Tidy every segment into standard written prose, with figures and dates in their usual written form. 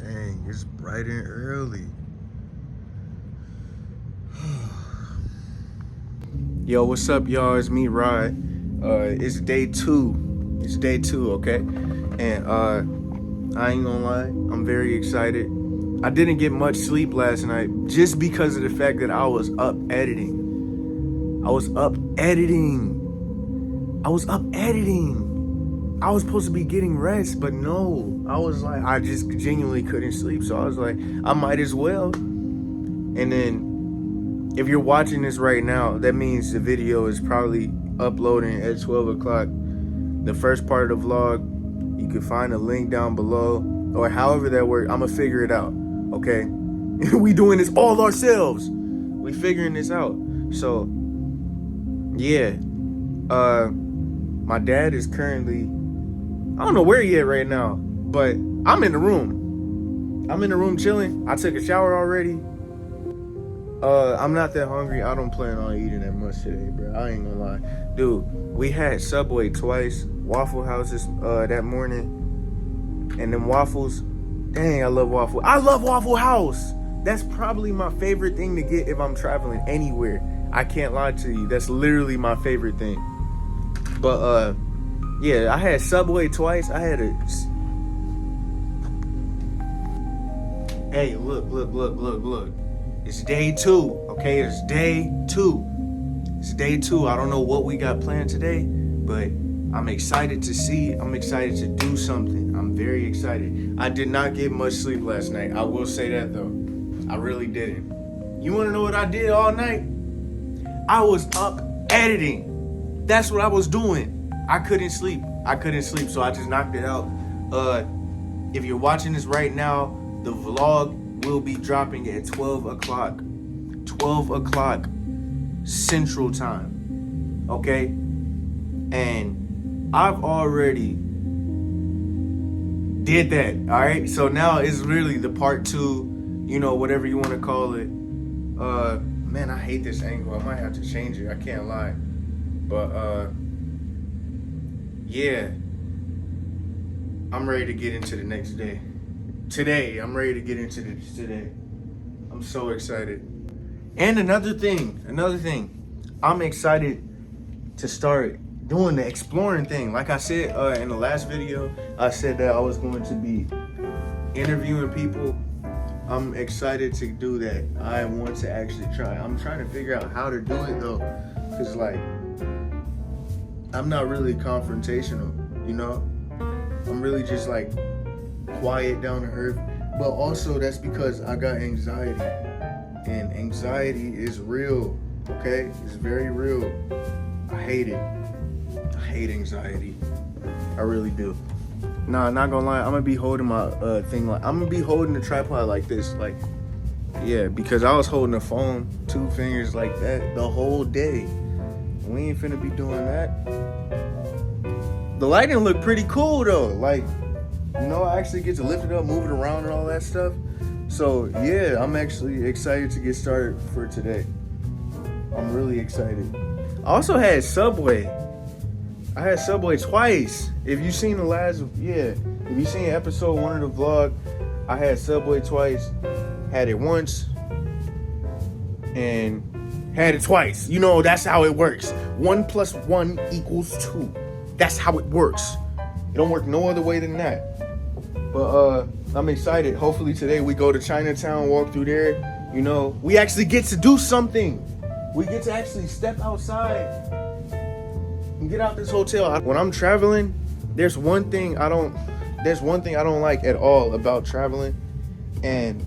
Dang, it's bright and early. Yo, what's up, y'all? It's me, Rod. It's day two. It's day two, okay? And I ain't gonna lie, I'm very excited. I didn't get much sleep last night just because of the fact that I was up editing. I was up editing. I was supposed to be getting rest, but no. I was like, I just genuinely couldn't sleep. So I was like, I might as well. And then if you're watching this right now, that means the video is probably uploading at 12 o'clock. The first part of the vlog, you can find a link down below, or however that works. I'm gonna figure it out, okay? We doing this all ourselves. We figuring this out. So, yeah. My dad is currently, I don't know where he at right now, but I'm in the room. I'm in the room chilling. I took a shower already. I'm not that hungry. I don't plan on eating that much today, bro. I ain't gonna lie. Dude, we had Subway twice, Waffle Houses that morning. And them waffles, dang, I love Waffle. I love Waffle House. That's probably my favorite thing to get if I'm traveling anywhere. I can't lie to you. That's literally my favorite thing. But, yeah, I had Subway twice. I had a... Hey, look. It's day two, okay? It's day two. It's day two. I don't know what we got planned today, but I'm excited to see. I'm excited to do something. I'm very excited. I did not get much sleep last night. I will say that, though. I really didn't. You want to know what I did all night? I was up editing. That's what I was doing. I couldn't sleep, so I just knocked it out. If you're watching this right now, the vlog will be dropping at 12 o'clock. 12 o'clock Central Time. Okay? And I've already did that, all right? So now it's really the part two, you know, whatever you want to call it. Man, I hate this angle. I might have to change it. I can't lie. But, yeah. I'm ready to get into the next day. Today, I'm ready to get into this today. I'm so excited. And another thing, I'm excited to start doing the exploring thing. Like I said in the last video, I said that I was going to be interviewing people. I'm excited to do that. I want to actually try. I'm trying to figure out how to do it though. Cause like, I'm not really confrontational, you know? I'm really just like quiet, down to earth. But also that's because I got anxiety. And anxiety is real, okay? It's very real. I hate it. I hate anxiety. I really do. Nah, not gonna lie, I'm gonna be holding my thing like, I'm gonna be holding the tripod like this, like, yeah, because I was holding the phone, 2 fingers like that the whole day. We ain't finna be doing that. The lighting look pretty cool though. Like, you know, I actually get to lift it up, move it around and all that stuff. So yeah, I'm actually excited to get started for today. I'm really excited. I also had Subway. I had Subway twice. If you seen the last, if you seen episode 1 of the vlog, I had Subway twice. Had it once and had it twice. You know, that's how it works. 1 + 1 = 2. That's how it works. It don't work no other way than that. But I'm excited. Hopefully today we go to Chinatown, walk through there. You know, we actually get to do something. We get to actually step outside and get out this hotel. When I'm traveling, there's one thing I don't like at all about traveling, and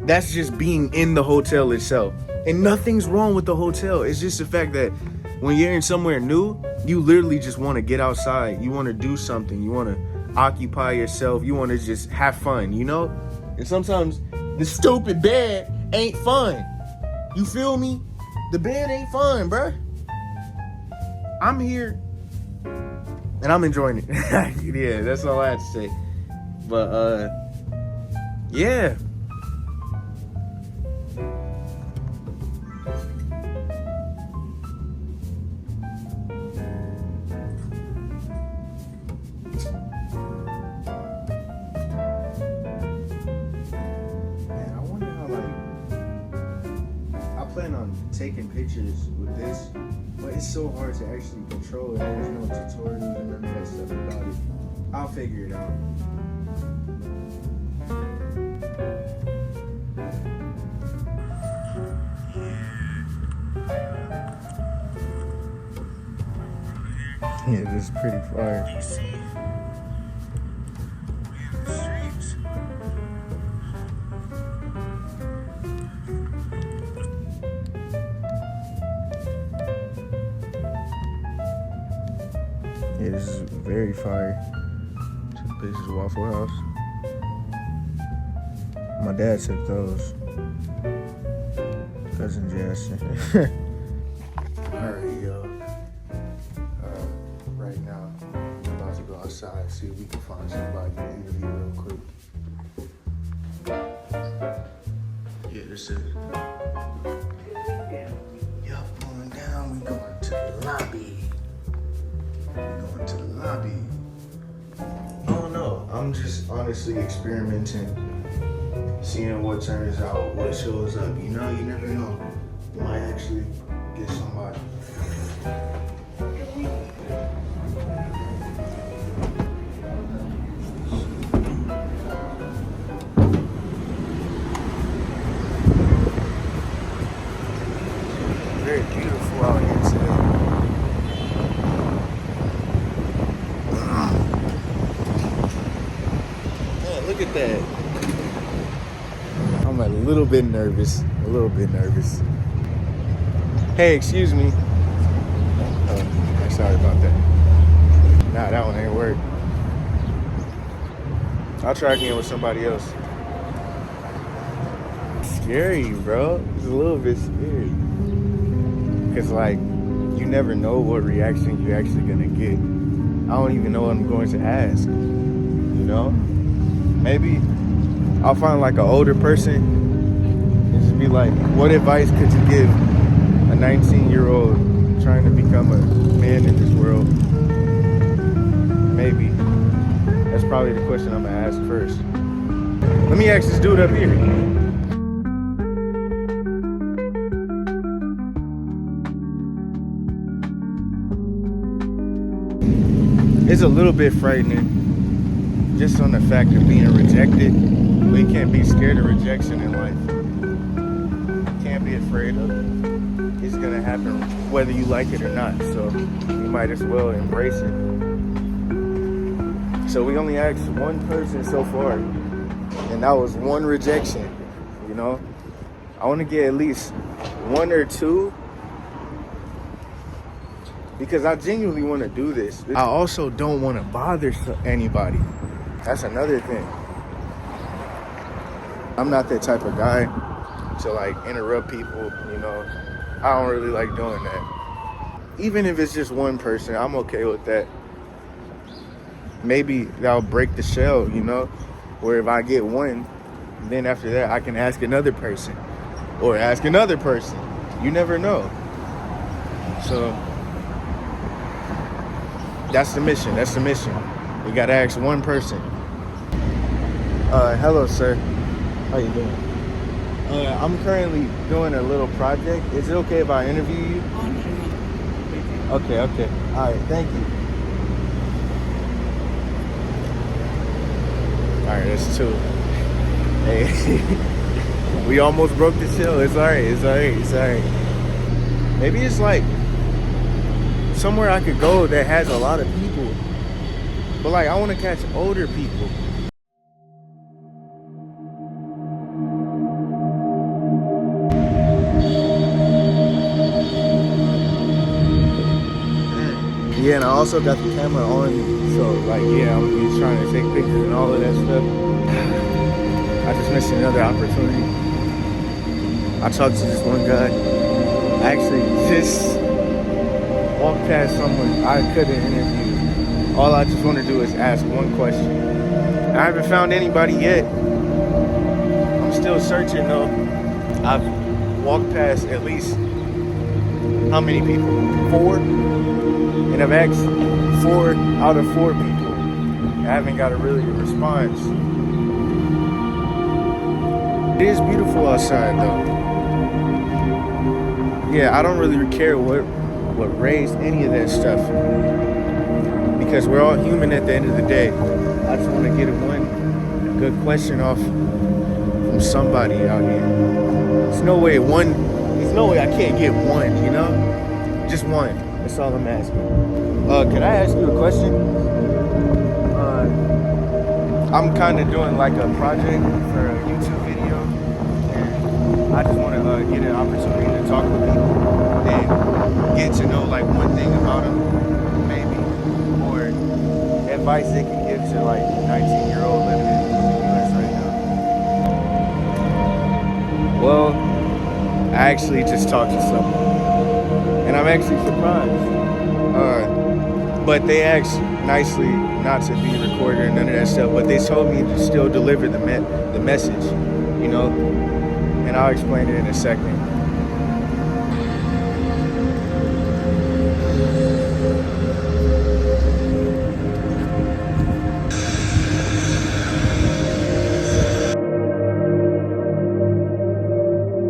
that's just being in the hotel itself. And nothing's wrong with the hotel. It's just the fact that when you're in somewhere new, you literally just want to get outside. You want to do something. You want to occupy yourself. You want to just have fun, you know? And sometimes the stupid bed ain't fun. You feel me? The bed ain't fun, bruh. I'm here and I'm enjoying it. Yeah, that's all I have to say. But yeah. taking pictures with this, but it's so hard to actually control it. There's no tutorials and none of that stuff about it. I'll figure it out. Yeah, this is pretty fire. Yeah, this is very fire. This is Waffle House. My dad took those. Cousin Jackson. Alright, yo. Right now, I'm about to go outside, see if we can find somebody to interview real quick. Yeah, this is. Yup, going down. We going to the lobby. Going to the lobby. I don't know. I'm just honestly experimenting, seeing what turns out, what shows up. You know, you never know. You might actually get somebody. Very beautiful out here today. Man, look at that. I'm a little bit nervous. Hey, excuse me. Oh, sorry about that. Nah, that one ain't work. I'll try again with somebody else. Scary, bro. It's a little bit scary. Cause like, you never know what reaction you're actually gonna get. I don't even know what I'm going to ask. You know? Maybe I'll find like an older person and just be like, what advice could you give a 19-year-old trying to become a man in this world? Maybe. That's probably the question I'm gonna ask first. Let me ask this dude up here. It's a little bit frightening, just on the fact of being rejected. We can't be scared of rejection in life. Can't be afraid of it. It's gonna happen whether you like it or not, so you might as well embrace it. So we only asked one person so far, and that was one rejection, you know? I wanna get at least one or two, because I genuinely want to do this. I also don't want to bother anybody. That's another thing. I'm not that type of guy to like interrupt people, you know. I don't really like doing that. Even if it's just one person, I'm okay with that. Maybe that'll break the shell, you know, where if I get one, then after that I can ask another person or ask another person. You never know. So that's the mission. We gotta ask one person. Hello, sir. How you doing? I'm currently doing a little project. Is it okay if I interview you? Okay. All right, thank you. All right, that's two. Hey, we almost broke the shell. It's all right. Maybe it's like somewhere I could go that has a lot of people, but like I want to catch older people. Yeah, and I also got the camera on, so like yeah, I'm just trying to take pictures and all of that stuff. I just missed another opportunity. I talked to this one guy. I actually just walk past someone I couldn't interview. All I just want to do is ask one question. I haven't found anybody yet. I'm still searching though. I've walked past at least how many people? 4? And I've asked 4 out of 4 people. I haven't got a really good response. It is beautiful outside though. yeah, I don't really care what raised any of that stuff because we're all human at the end of the day. I just want to get a good question off from somebody out here. There's no way I can't get one, you know? Just one. That's all I'm asking. Can I ask you a question? I'm kind of doing like a project for a YouTube video, and I just want to get an opportunity to talk with people and get to know like one thing about them, maybe, or advice they can give to like 19-year-old living in the US right now. Well, I actually just talked to someone, and I'm actually surprised. But they asked nicely not to be recorded or none of that stuff. But they told me to still deliver the message, you know. And I'll explain it in a second.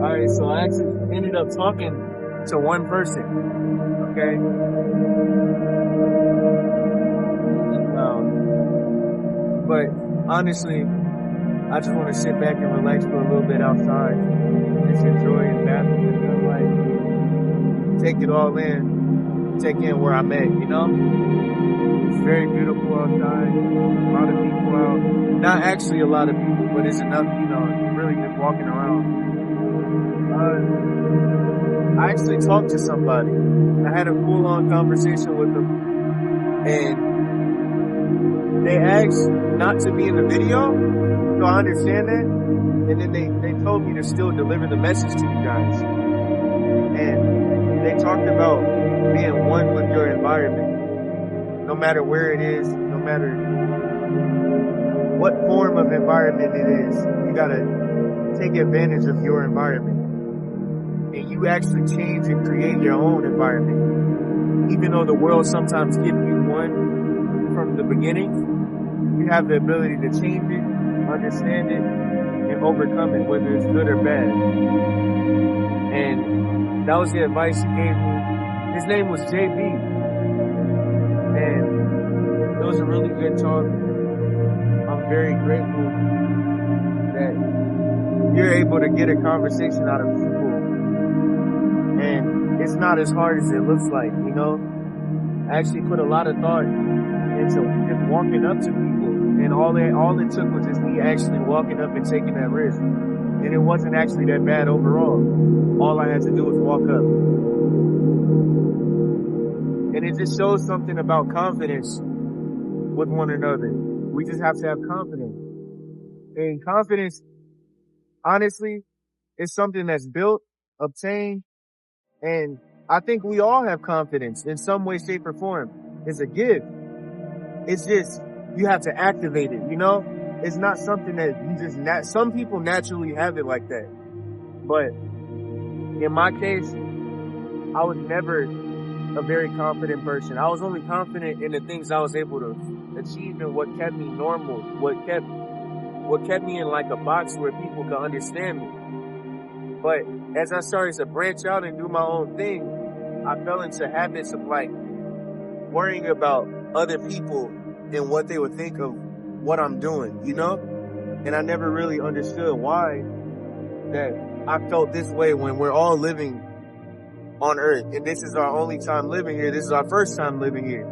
All right, so I actually ended up talking to one person. Okay. But honestly, I just want to sit back and relax for a little bit outside, just enjoy and bask and like take it all in, take in where I'm at, you know? It's very beautiful outside, a lot of people out. Not actually a lot of people, but it's enough, you know, really just walking around. I actually talked to somebody. I had a full-on conversation with them, and they asked not to be in the video, so I understand that. And then they told me to still deliver the message to you guys. And they talked about being one with your environment. No matter where it is, no matter what form of environment it is, you gotta take advantage of your environment. And you actually change and create your own environment. Even though the world sometimes gives you one from the beginning, you have the ability to change it, understand it, and overcome it, whether it's good or bad. And that was the advice he gave me. His name was JB. And it was a really good talk. I'm very grateful that you're able to get a conversation out of people. And it's not as hard as it looks like, you know? I actually put a lot of thought into just walking up to people. And all it took was just me actually walking up and taking that risk. And it wasn't actually that bad overall. All I had to do was walk up. And it just shows something about confidence with one another. We just have to have confidence. And confidence, honestly, is something that's built, obtained, and I think we all have confidence in some way, shape, or form. It's a gift. It's just, you have to activate it, you know? It's not something that you just, some people naturally have it like that. But in my case, I was never a very confident person. I was only confident in the things I was able to achieve and what kept me normal, what kept me in like a box where people could understand me. But as I started to branch out and do my own thing, I fell into habits of like worrying about other people and what they would think of what I'm doing, you know? And I never really understood why that I felt this way when we're all living on Earth. And this is our only time living here. This is our first time living here.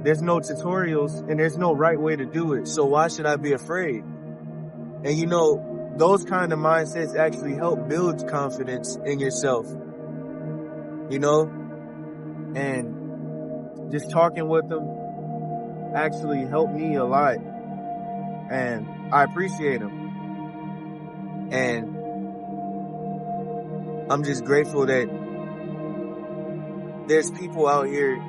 There's no tutorials and there's no right way to do it. So why should I be afraid? And you know, those kind of mindsets actually help build confidence in yourself, you know? And just talking with them actually helped me a lot. And I appreciate them. And I'm just grateful that there's people out here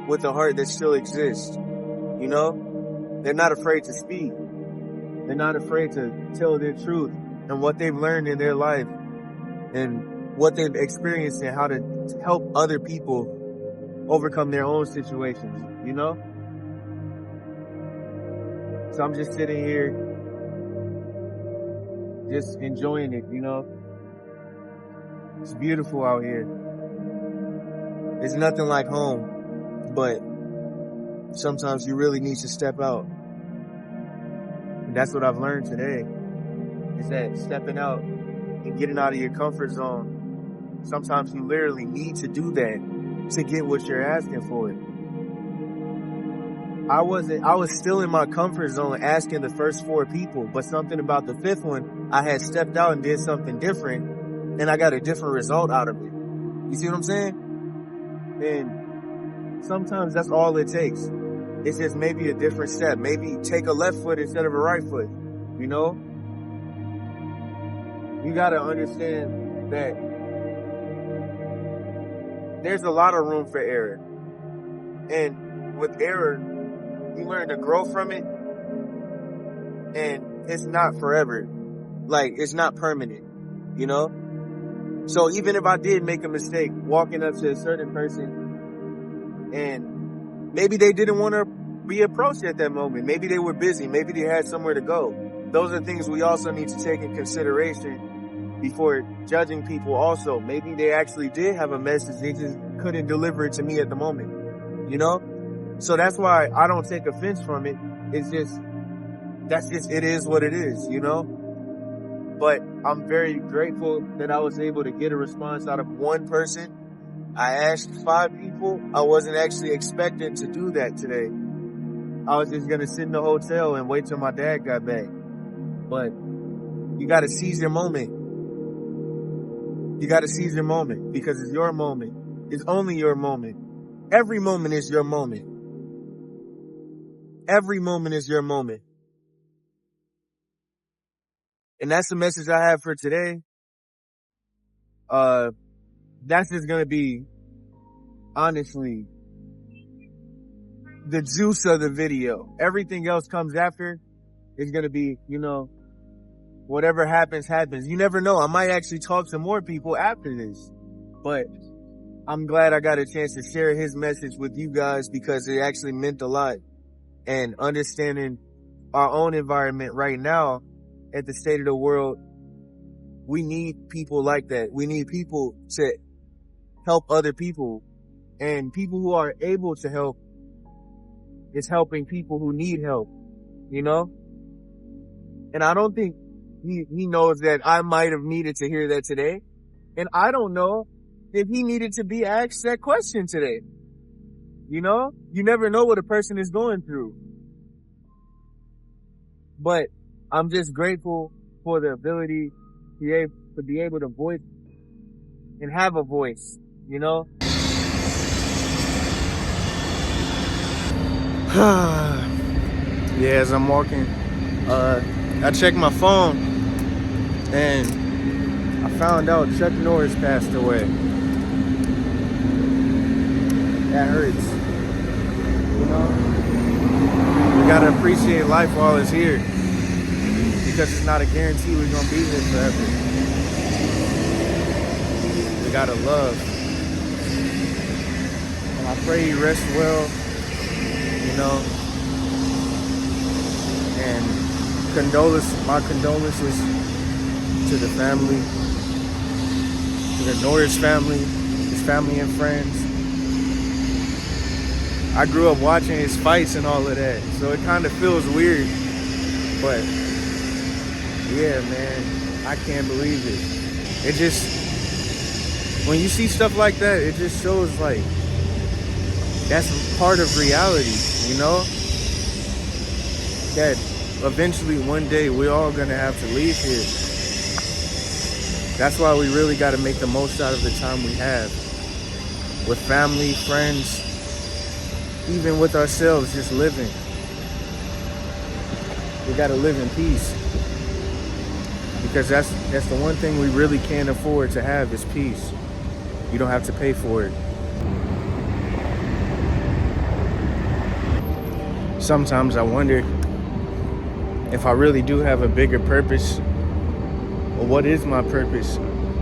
with a heart that still exists, you know? They're not afraid to speak. They're not afraid to tell their truth and what they've learned in their life and what they've experienced and how to help other people overcome their own situations, you know? So I'm just sitting here, just enjoying it, you know? It's beautiful out here. It's nothing like home, but sometimes you really need to step out. And that's what I've learned today, is that stepping out and getting out of your comfort zone, sometimes you literally need to do that to get what you're asking for. I was still in my comfort zone asking the first 4 people, but something about the 5th one, I had stepped out and did something different, and I got a different result out of it. You see what I'm saying? And sometimes that's all it takes. It's just maybe a different step. Maybe take a left foot instead of a right foot, you know? You gotta understand that there's a lot of room for error. And with error, you learn to grow from it, and it's not forever. Like, it's not permanent, you know? So even if I did make a mistake walking up to a certain person and maybe they didn't want to be approached at that moment, maybe they were busy, maybe they had somewhere to go. Those are things we also need to take in consideration before judging people also. Maybe they actually did have a message, they just couldn't deliver it to me at the moment, you know? So that's why I don't take offense from it. It is what it is, you know? But I'm very grateful that I was able to get a response out of 1 person. I asked 5 people. I wasn't actually expecting to do that today. I was just going to sit in the hotel and wait till my dad got back. But you got to seize your moment. You got to seize your moment because it's your moment. It's only your moment. Every moment is your moment. Every moment is your moment. And that's the message I have for today. That's just going to be, honestly, the juice of the video. Everything else comes after. It's going to be, you know, whatever happens, happens. You never know. I might actually talk to more people after this. But I'm glad I got a chance to share his message with you guys because it actually meant a lot. And understanding our own environment right now at the state of the world, we need people like that. We need people to help other people, and people who are able to help is helping people who need help, you know? And I don't think he knows that I might have needed to hear that today. And I don't know if he needed to be asked that question today. You know, you never know what a person is going through. But I'm just grateful for the ability to be able to voice and have a voice, you know? Yeah, as I'm walking, I checked my phone and I found out Chuck Norris passed away. That hurts. You know? We gotta appreciate life while it's here, because it's not a guarantee we're gonna be here forever. We gotta love. And I pray you rest well, you know. And my condolences to the family, to the Norris family, his family and friends. I grew up watching his fights and all of that, so it kind of feels weird, but yeah, man, I can't believe it. It just, when you see stuff like that, it just shows like that's part of reality, you know? That eventually one day we're all gonna have to leave here. That's why we really gotta make the most out of the time we have. With family, friends, even with ourselves, just living. We gotta live in peace. Because that's the one thing we really can't afford to have is peace. You don't have to pay for it. Sometimes I wonder if I really do have a bigger purpose, or what is my purpose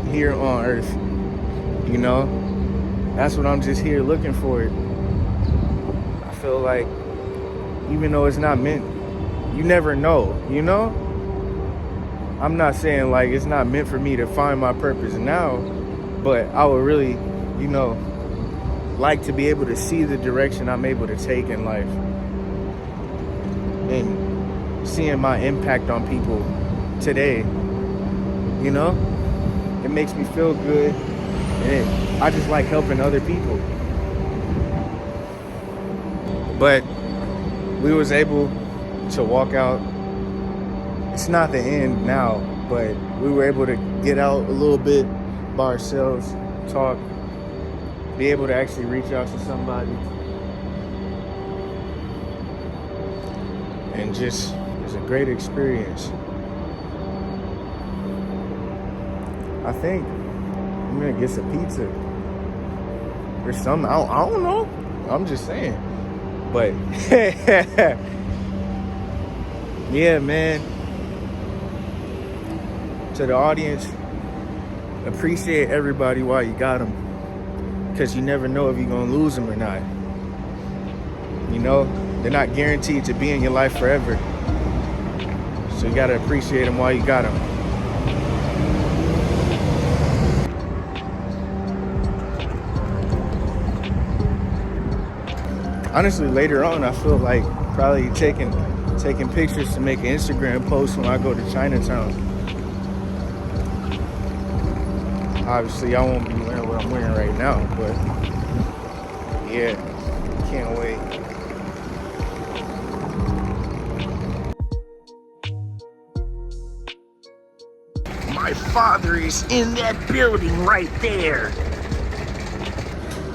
here on earth, you know? That's what I'm just here looking for. I feel like, even though it's not meant, you never know, you know? I'm not saying like it's not meant for me to find my purpose now, but I would really, you know, like to be able to see the direction I'm able to take in life. And seeing my impact on people today, you know? It makes me feel good. And I just like helping other people. But we was able to walk out. It's not the end now, but we were able to get out a little bit by ourselves, talk, be able to actually reach out to somebody. And just, it's a great experience. I think I'm gonna get some pizza or something. I don't know. I'm just saying. But yeah, man. To the audience, appreciate everybody while you got them, because you never know if you're gonna lose them or not. You know, they're not guaranteed to be in your life forever, so you gotta appreciate them while you got them. Honestly, later on, I feel like probably taking pictures to make an Instagram post when I go to Chinatown. Obviously, I won't be wearing what I'm wearing right now, but yeah, can't wait. My father is in that building right there.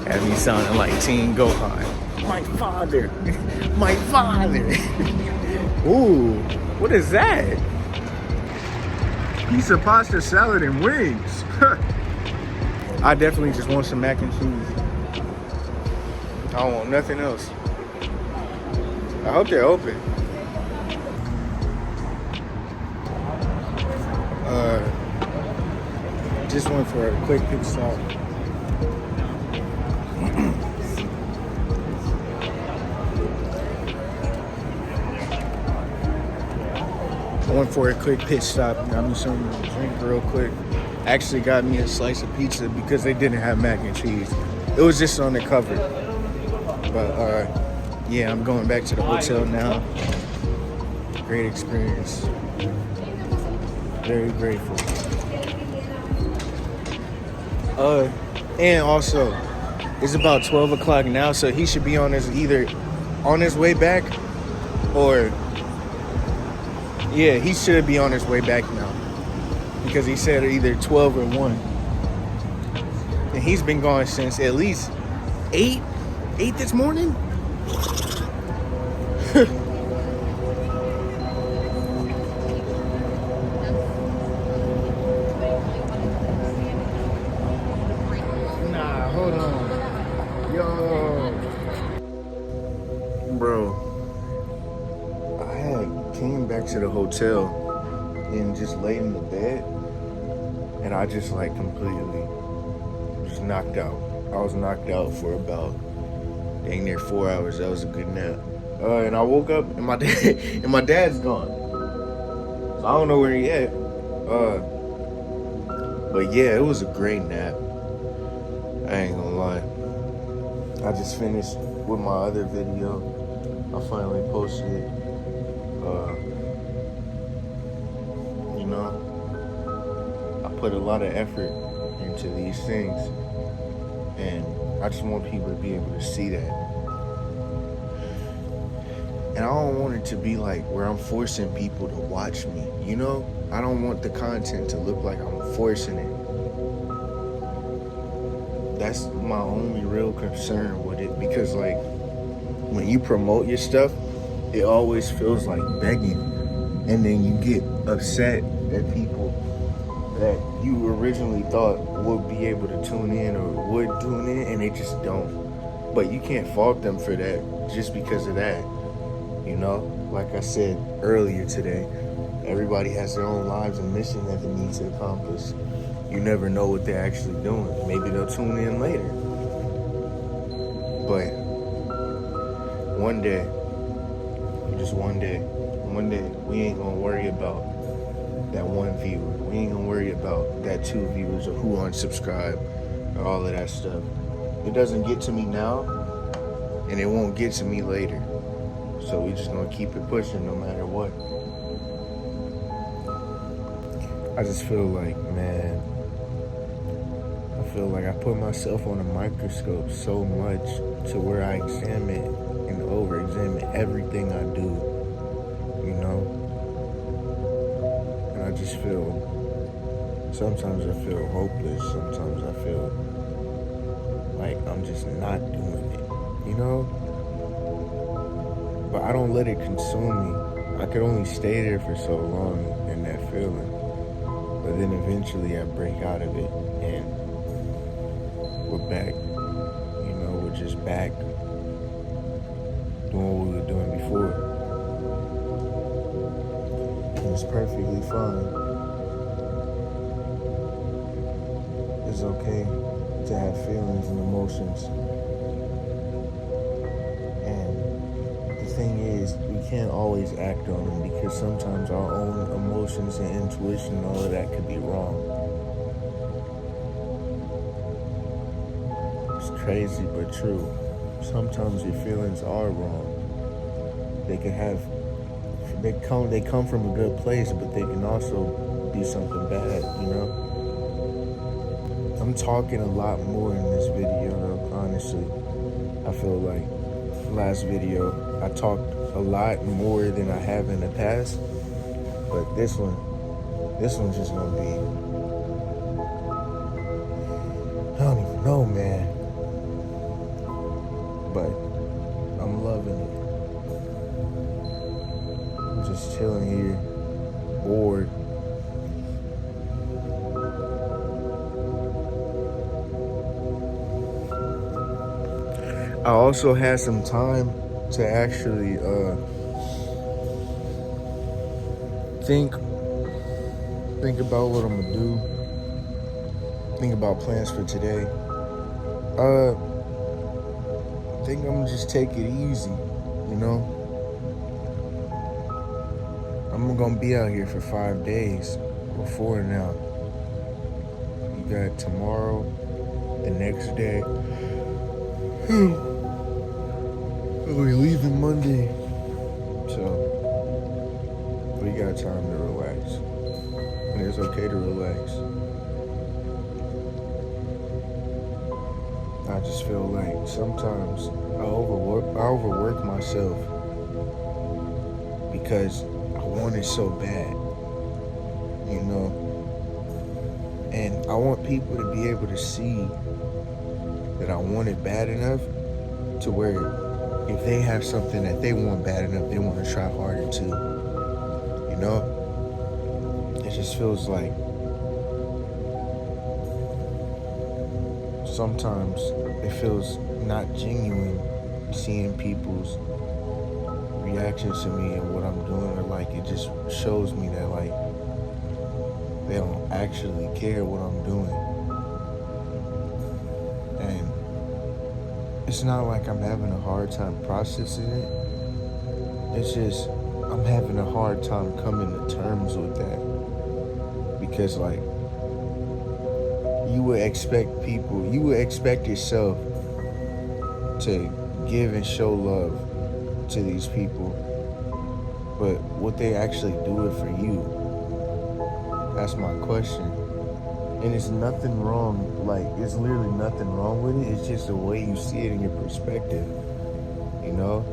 Have me sounding like Teen Gohan. My father. My father. Ooh, what is that? Piece of pasta salad and wings. I definitely just want some mac and cheese. I don't want nothing else. I hope they're open. Just went for a quick pit stop. I went for a quick pit stop. Got me something to drink real quick. Actually got me a slice of pizza because they didn't have mac and cheese. It was just on the cover. But yeah, I'm going back to the hotel now. Great experience. Very grateful. And also, it's about 12 o'clock now, so he should be on his either on his way back or yeah, he should be on his way back now. Because he said either 12 or 1. And he's been gone since at least 8 this morning. Nah, hold on. Yo. Bro, I had came back to the hotel and just laid in the bed, and I just like completely just knocked out. I was knocked out for about dang near 4 hours. That was a good nap. And I woke up and my dad's gone. So I don't know where he at. But yeah, it was a great nap. I ain't gonna lie. I just finished with my other video. I finally posted it. You know, I put a lot of effort into these things, and I just want people to be able to see that. And I don't want it to be like where I'm forcing people to watch me, you know? I don't want the content to look like I'm forcing it. That's my only real concern with it, because like when you promote your stuff, it always feels like begging, and then you get upset at people that you originally thought would be able to tune in or would tune in, and they just don't. But you can't fault them for that just because of that, you know? Like I said earlier today, everybody has their own lives and mission that they need to accomplish. You never know what they're actually doing. Maybe they'll tune in later. But one day, just one day, we ain't gonna worry about that one viewer. We ain't gonna worry about that 2 viewers or who unsubscribe or all of that stuff. It doesn't get to me now, and it won't get to me later. So we just gonna keep it pushing no matter what. I just feel like, man, I feel like I put myself on a microscope so much to where I examine and over-examine everything I do, you know? And I just feel, sometimes I feel hopeless, sometimes I feel like I'm just not doing it, you know? But I don't let it consume me. I could only stay there for so long in that feeling. But then eventually I break out of it and we're back. You know, we're just back doing what we were doing before. And it's perfectly fine. It's okay to have feelings and emotions. And the thing is, we can't always act on them because sometimes our own emotions and intuition and all of that could be wrong. It's crazy but true. Sometimes your feelings are wrong. They come from a good place, but they can also be something bad, you know? I'm talking a lot more in this video, though, honestly. I feel like last video, I talked a lot more than I have in the past, but this one's just gonna be, I don't even know, man. But I'm loving it. I'm just chilling here, bored. I also had some time to actually think about what I'm gonna do. Think about plans for today. I think I'm gonna just take it easy, you know? I'm gonna be out here for 5 days or 4 now. You got tomorrow, the next day. We're leaving Monday. So, we got time to relax. And it's okay to relax. I just feel like sometimes I overwork myself because I want it so bad, you know? And I want people to be able to see that I want it bad enough to where if they have something that they want bad enough, they want to try harder too, you know? It just feels like sometimes it feels not genuine seeing people's reactions to me and what I'm doing, or like it just shows me that like they don't actually care what I'm doing. And it's not like I'm having a hard time processing it. It's just I'm having a hard time coming to terms with that. Because like you would expect yourself to give and show love to these people, but would they actually do it for you? That's my question. And it's nothing wrong, like it's literally nothing wrong with it. It's just the way you see it in your perspective, you know?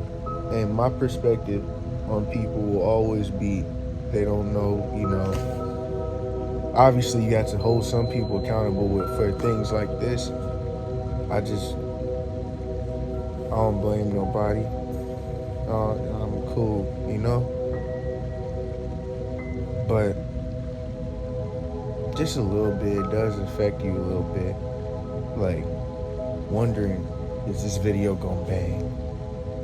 And my perspective on people will always be, they don't know, you know. Obviously you got to hold some people accountable for things like this. I don't blame nobody. I'm cool, you know? But just a little bit, it does affect you a little bit. Like, wondering, is this video gonna bang?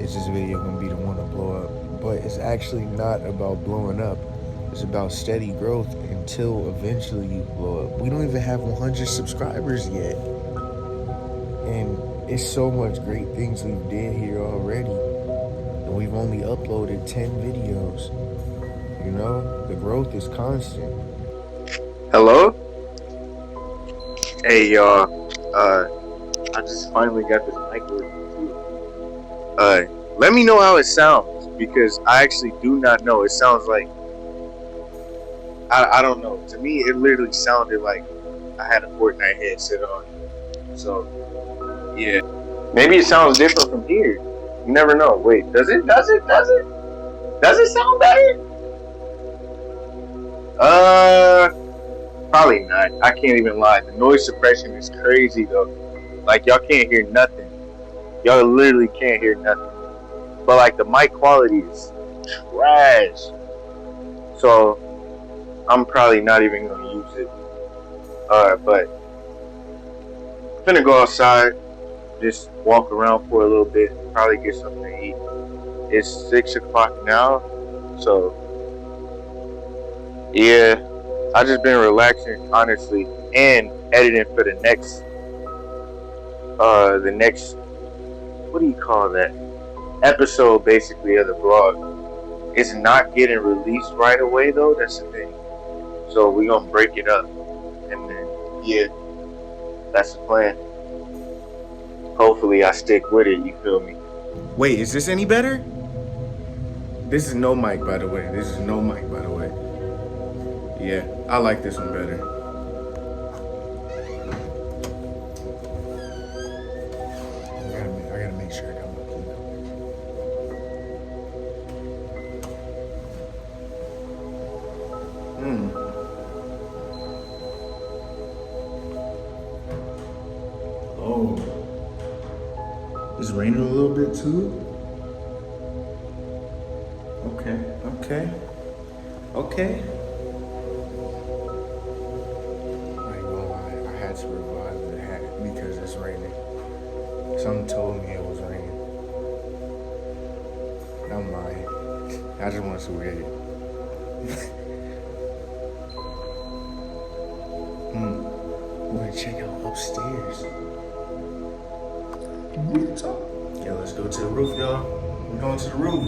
Is this video gonna be the one to blow up? But it's actually not about blowing up. It's about steady growth until eventually you blow up. We don't even have 100 subscribers yet. And it's so much great things we've did here already. And we've only uploaded 10 videos. You know, the growth is constant. Hello? Hey y'all, I just finally got this mic working too. Let me know how it sounds because I actually do not know. It sounds like I don't know. To me, it literally sounded like I had a Fortnite headset on. So yeah, maybe it sounds different from here. You never know. Wait, does it? Does it sound better? Probably not. I can't even lie. The noise suppression is crazy though. Like y'all can't hear nothing. Y'all literally can't hear nothing. But like the mic quality is trash. So I'm probably not even gonna use it. But I'm gonna go outside, just walk around for a little bit, probably get something to eat. It's 6 o'clock now, so yeah, I just been relaxing honestly and editing for the next what do you call that? Episode basically of the vlog. It's not getting released right away though, that's the thing. So we're gonna break it up and then yeah, that's the plan. Hopefully I stick with it, you feel me? Wait, is this any better? This is no mic, by the way. This is no mic, by the way. Yeah, I like this one better. I gotta make sure I got my key. Oh. It's raining a little bit too? Okay. I ain't gonna lie, I had to revive the hat because it's raining. Something told me it was raining. I'm lying. I just want to wear it. We're gonna check out upstairs. Yeah, let's go to the roof, y'all. We're going to the roof.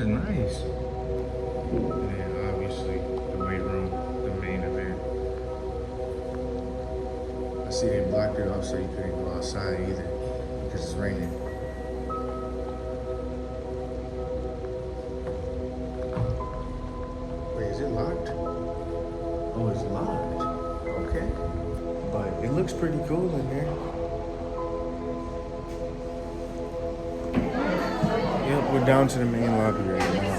Nice. And then obviously the weight room, the main event. I see they blocked it off so you couldn't go outside either because it's raining. Wait, is it locked? Oh, it's locked. Okay. But it looks pretty cool in there. Yep, we're down to the main lobby right now.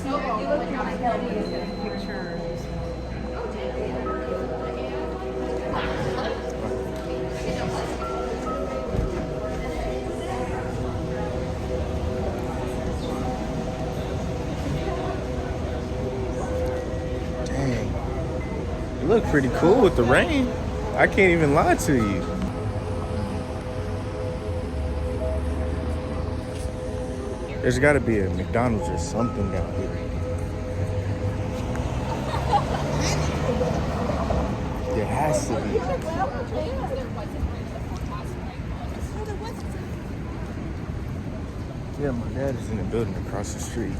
Dang. It looked pretty cool with the rain. I can't even lie to you. There's got to be a McDonald's or something down here. There has to be. Yeah, my dad is in the building across the street.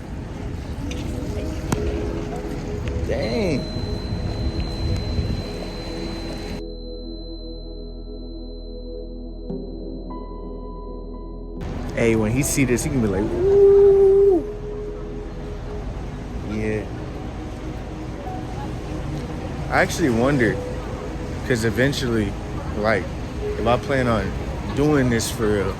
Dang. Hey, when he see this, he can be like, "Woo!" Yeah. I actually wondered, because eventually, like, if I plan on doing this for real,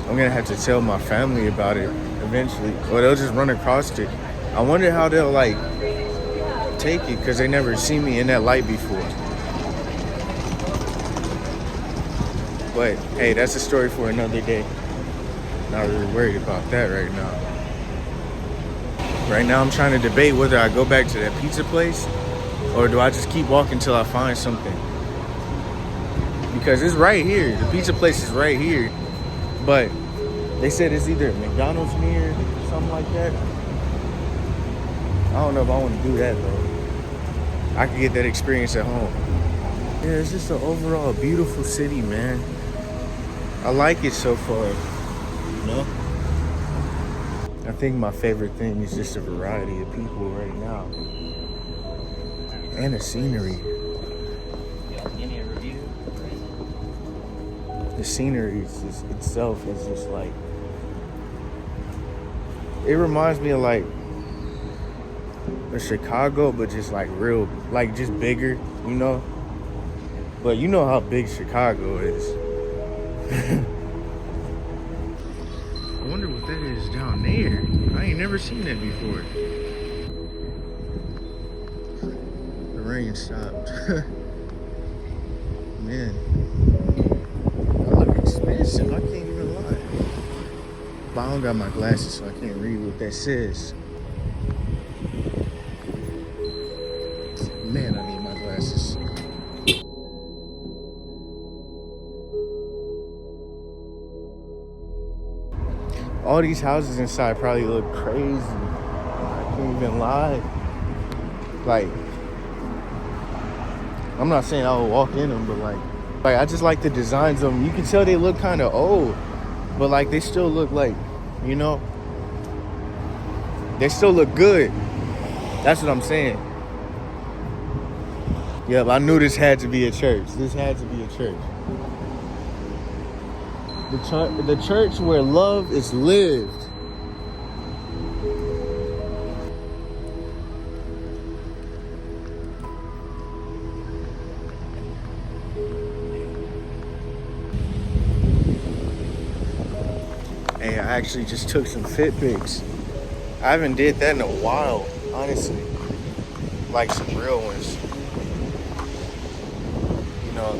I'm gonna have to tell my family about it eventually, or they'll just run across it. I wonder how they'll like take it, because they never seen me in that light before. But hey, that's a story for another day. Not really worried about that right now. Right now I'm trying to debate whether I go back to that pizza place or do I just keep walking till I find something. Because it's right here. The pizza place is right here. But they said it's either McDonald's near, something like that. I don't know if I want to do that though. I could get that experience at home. Yeah, it's just an overall beautiful city, man. I like it so far, you know? I think my favorite thing is just the variety of people right now. And the scenery. The scenery itself is just like, it reminds me of like Chicago, but just like real, like just bigger, you know? But you know how big Chicago is. I wonder what that is down there. I ain't never seen that before. The rain stopped. Man, that look expensive. I can't even lie. But I don't got my glasses, so I can't read what that says. Man, I need my glasses. All these houses inside probably look crazy. I can't even lie. Like, I'm not saying I would walk in them, but like I just like the designs of them. You can tell they look kind of old, but like they still look like, you know, they still look good. That's what I'm saying. Yep, I knew this had to be a church. This had to be a church. The church where love is lived. Hey, I actually just took some fit pics. I haven't did that in a while, honestly. Like some real ones. You know.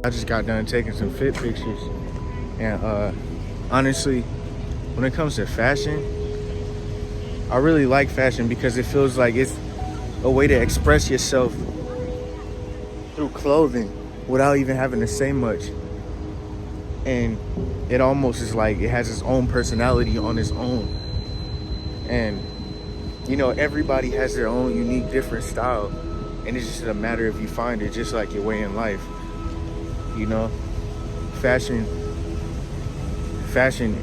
I just got done taking some fit pictures, and honestly, when it comes to fashion, I really like fashion because it feels like it's a way to express yourself through clothing without even having to say much. And it almost is like it has its own personality on its own. And you know, everybody has their own unique, different style, and it's just a matter if you find it, just like your way in life. You know, fashion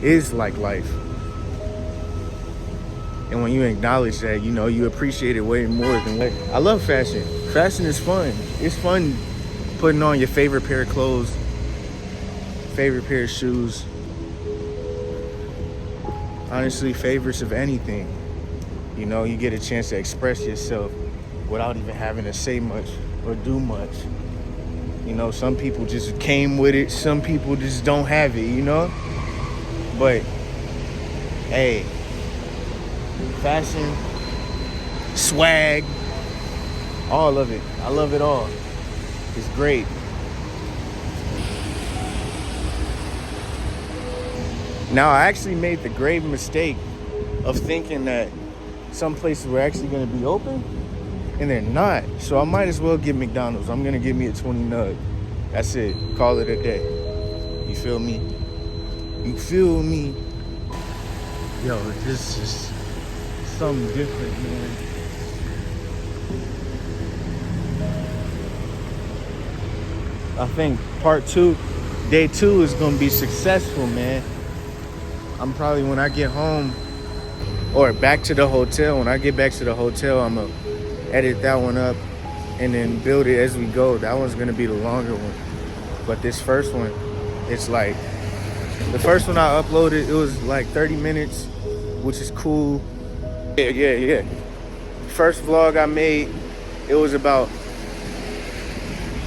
is like life. And when you acknowledge that, you know, you appreciate it way more than what. I love fashion. Fashion is fun. It's fun putting on your favorite pair of clothes, favorite pair of shoes. Honestly, favorites of anything. You know, you get a chance to express yourself without even having to say much or do much. You know, some people just came with it. Some people just don't have it, you know? But, hey, fashion, swag, all of it. I love it all. It's great. Now, I actually made the grave mistake of thinking that some places were actually going to be open, and they're not. So I might as well get McDonald's. I'm going to give me a 20 nug. That's it. Call it a day. You feel me? You feel me? Yo, this is something different, man. I think part 2, day 2 is going to be successful, man. I'm probably, when I get home or back to the hotel, when I get back to the hotel, I'm going to edit that one up and then build it as we go. That one's gonna be the longer one. But this first one, it's like, the first one I uploaded, it was like 30 minutes, which is cool. Yeah. First vlog I made, it was about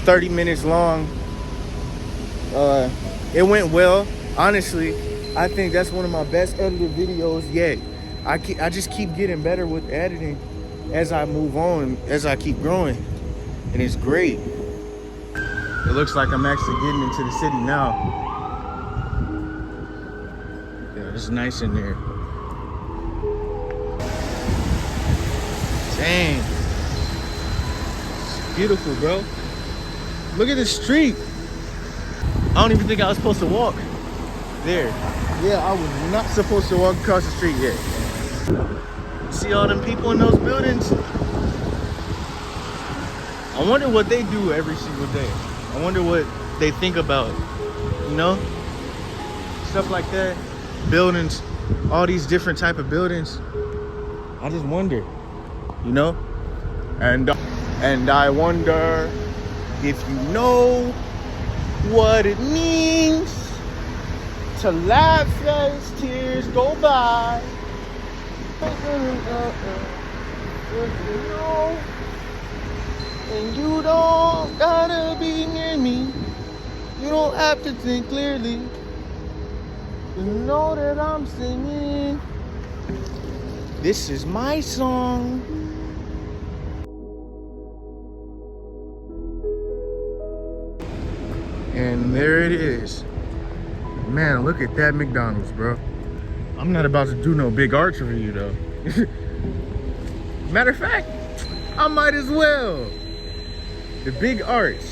30 minutes long. It went well, honestly. I think that's one of my best edited videos yet. I just keep getting better with editing as I move on, as I keep growing, and it's great. It looks like I'm actually getting into the city now. Yeah, it's nice in there. Dang. It's beautiful, bro. Look at the street. I don't even think I was supposed to walk there. Yeah, I was not supposed to walk across the street yet. See all them people in those buildings? I wonder what they do every single day. I wonder what they think about, you know? Stuff like that. Buildings, all these different type of buildings. I just wonder, you know? And I wonder if you know what it means to laugh as tears go by. And you don't gotta be near me. You don't have to think clearly. You know that I'm singing. This is my song. And there it is. Man, look at that McDonald's, bro. I'm not about to do no big arch review though. Matter of fact, I might as well. The big arch.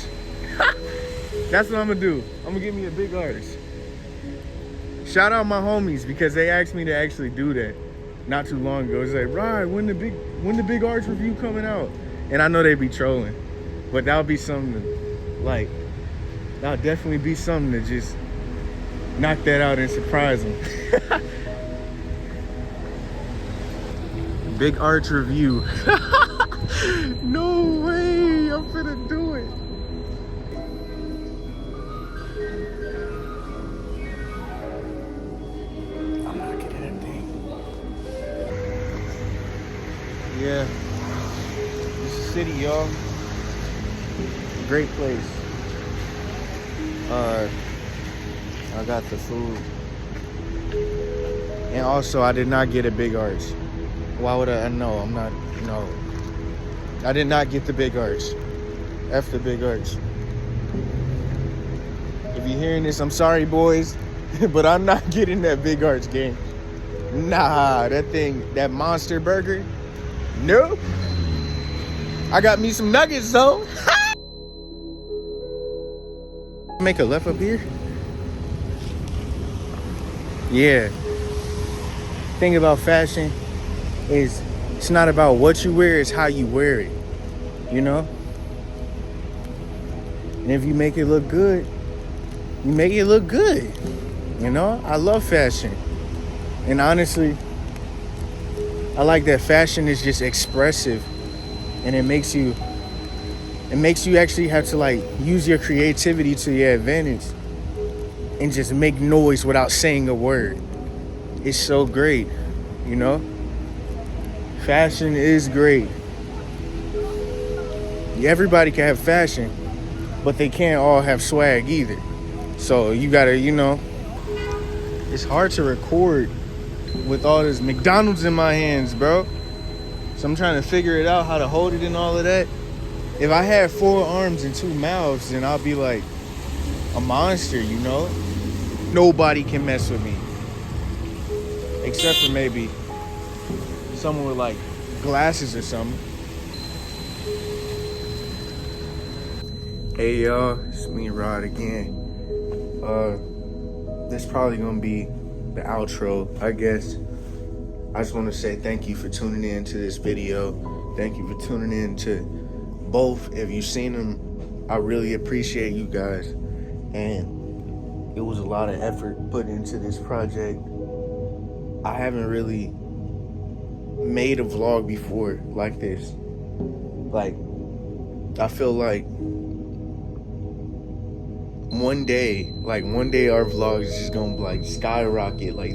That's what I'm gonna do. I'm gonna give me a big arch. Shout out my homies because they asked me to actually do that not too long ago. It's like, right, when the big arch review coming out? And I know they be trolling, but that'll be something like, that'll definitely be something to just knock that out and surprise them. Big arch review. No way, I'm finna do it. I'm not getting that thing. Yeah, this is city, y'all. Great place. I got the food. And also, I did not get a big arch. Why would I? No, I'm not. No. I did not get the big arch. F the big arch. If you're hearing this, I'm sorry, boys. But I'm not getting that big arch, gang. Nah, that monster burger. Nope. I got me some nuggets, though. Make a left up here? Yeah. Thing about fashion is it's not about what you wear, it's how you wear it. You know? And if you make it look good, you make it look good. You know? I love fashion. And honestly, I like that fashion is just expressive and it makes you actually have to like use your creativity to your advantage and just make noise without saying a word. It's so great, you know? Fashion is great. Everybody can have fashion, but they can't all have swag either. So you gotta, you know, it's hard to record with all this McDonald's in my hands, bro. So I'm trying to figure it out how to hold it and all of that. If I had 4 arms and 2 mouths, then I'll be like a monster, you know? Nobody can mess with me. Except for maybe someone with like glasses or something. Hey y'all, it's me, Rod, again. This probably gonna be the outro, I guess. I just want to say thank you for tuning in to this video. Thank you for tuning in to both. If you've seen them, I really appreciate you guys. And it was a lot of effort put into this project. I haven't really made a vlog before like this. Like, I feel like one day our vlog is just gonna like skyrocket. Like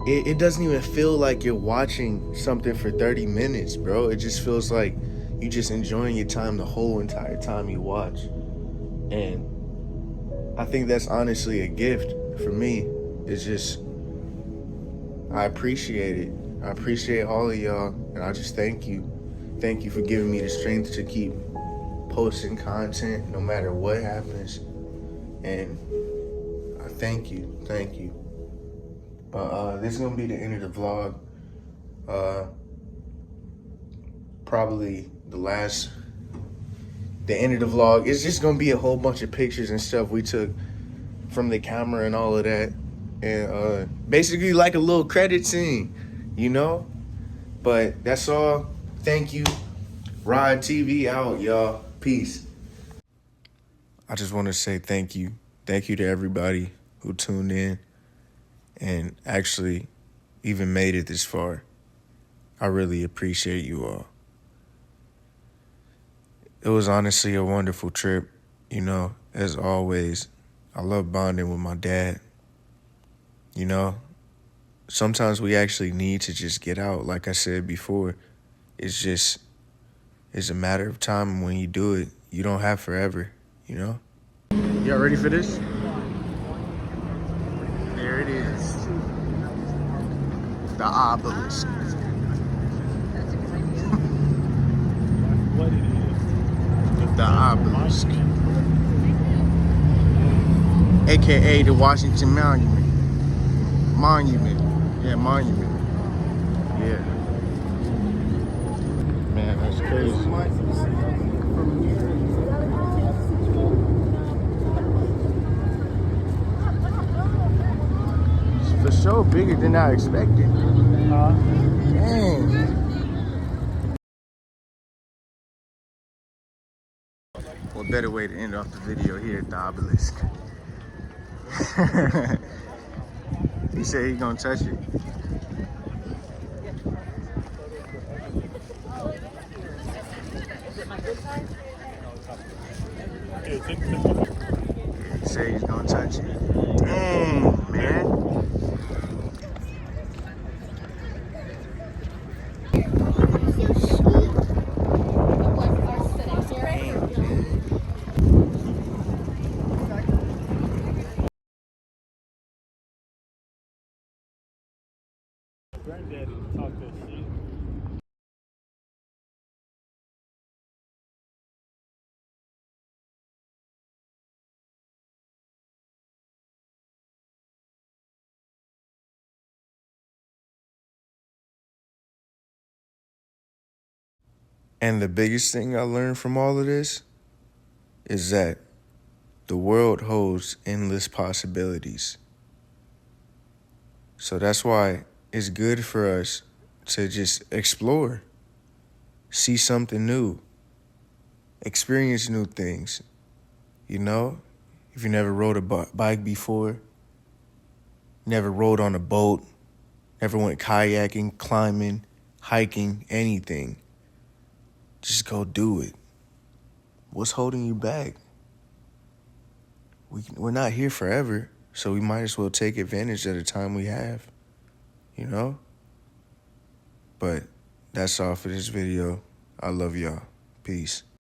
it doesn't even feel like you're watching something for 30 minutes, bro. It just feels like you just enjoying your time the whole entire time you watch. And I think that's honestly a gift. for me, it's just, I appreciate it. I appreciate all of y'all, and I just thank you. Thank you for giving me the strength to keep posting content no matter what happens. And I thank you. But this is gonna be the end of the vlog. Probably the end of the vlog. It's just gonna be a whole bunch of pictures and stuff we took from the camera and all of that. And basically like a little credit scene, you know? But that's all. Thank you. Rod TV out, y'all. Peace. I just want to say thank you. Thank you to everybody who tuned in and actually even made it this far. I really appreciate you all. It was honestly a wonderful trip, you know, as always. I love bonding with my dad. You know, sometimes we actually need to just get out. Like I said before, it's a matter of time. And when you do it, you don't have forever, you know? Y'all ready for this? There it is. The obelisk. What it is. The obelisk. AKA the Washington Monument. Yeah, monument. Yeah. Man, that's crazy. It's for sure bigger than I expected. Dang. What better way to end off the video here at the obelisk? He said he's gonna touch it. He said he's gonna touch it. Dang, man. Granddaddy talk that shit. And the biggest thing I learned from all of this is that the world holds endless possibilities. So that's why it's good for us to just explore, see something new, experience new things. You know, if you never rode a bike before, never rode on a boat, never went kayaking, climbing, hiking, anything, just go do it. What's holding you back? We're not here forever, so we might as well take advantage of the time we have, you know? But that's all for this video. I love y'all. Peace.